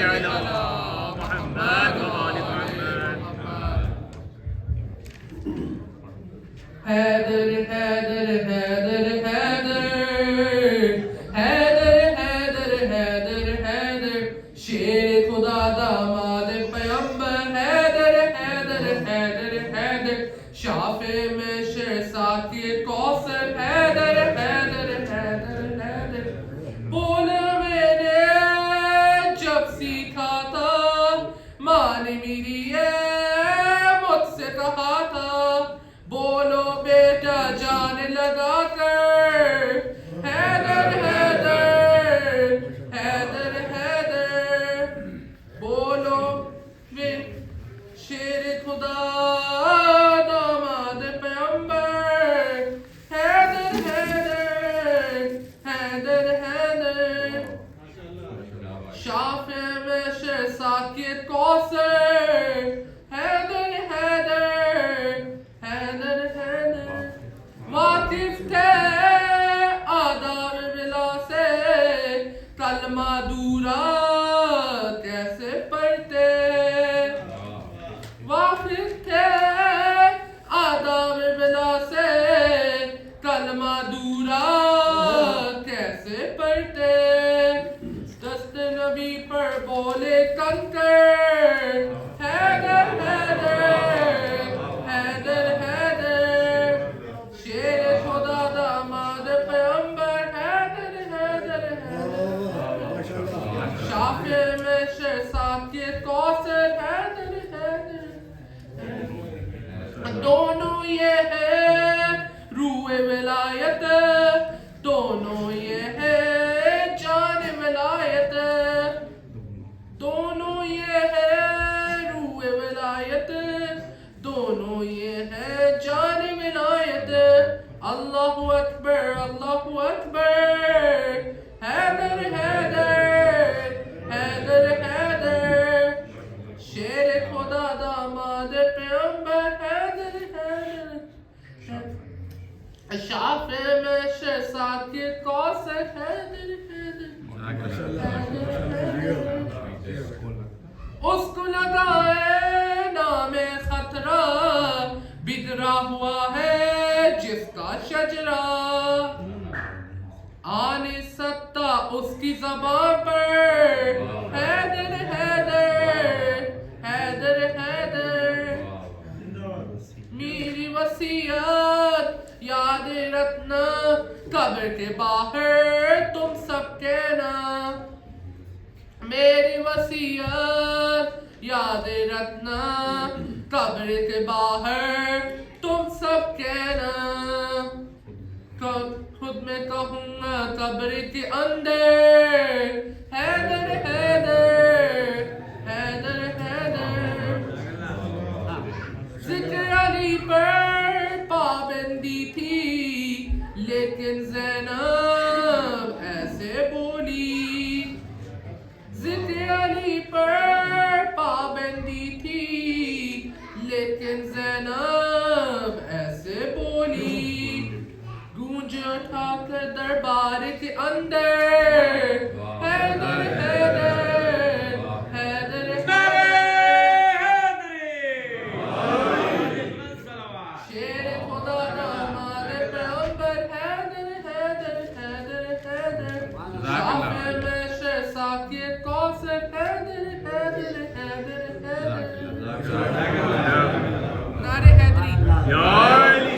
على محمد وآل محمد. حیدر حیدر حیدر حیدر حیدر حیدر حیدر حیدر شیر خدا داماد پیمبر حیدر حیدر حیدر حیدر شافع میں شر ساقی کوثر حیدر حیدر حیدر حیدر بولا میں نے جب سیکھا تھا ماں نے میری مجھ سے کہا تھا بولو بیٹا جان لگا کر حیدر حیدر حیدر حیدر بولو شیر خدا داماد پیمبر حیدر حیدر حیدر حیدر شافع میں شر ساقی کوثر حیدر حیدر حیدر حیدر واقف تھے آداب بلا سے کلمہ دورا کیسے پڑھتے واقف تھے آداب بلا سے کلمہ دورا کیسے پڑھتے دست نبی پر بولے کنکر حیدر حیدر حیدر حیدر شیر خدا داماد پیمبر حیدر حیدر حیدر شافع میں شر ساقی کوثر حیدر حیدر دونوں یہ ہے روح ولایت دونوں یہ ہے جان ولایت دونوں یہ ہے روح ولایت دونوں یہ ہے جان ولایت اللہ اکبر حیدر حیدر حیدر حیدر شیر خدا داماد پیمبر حیدر حیدر شافع میں شر ساقی کوثر حیدر حیدر اس کو لگا ہے نام خطرہ بگڑا ہوا ہے جس کا شجرہ آ نہیں سکتا اس کی زبان پر حیدر حیدر حیدر حیدر میری وصیت یاد رکھنا قبر کے باہر تم سب کہنا میری وصیت یاد رکھنا قبر کے باہر تم سب کہنا خود میں کہوں گا قبر کے اندر حیدر حیدر حیدر حیدر ذکر علی پر پابندی تھی لیکن زینب ایسے بولی ذکر علی پر پابندی تھی لیکن زینب ایسے بولی گونج اٹھا کر دربار کے اندر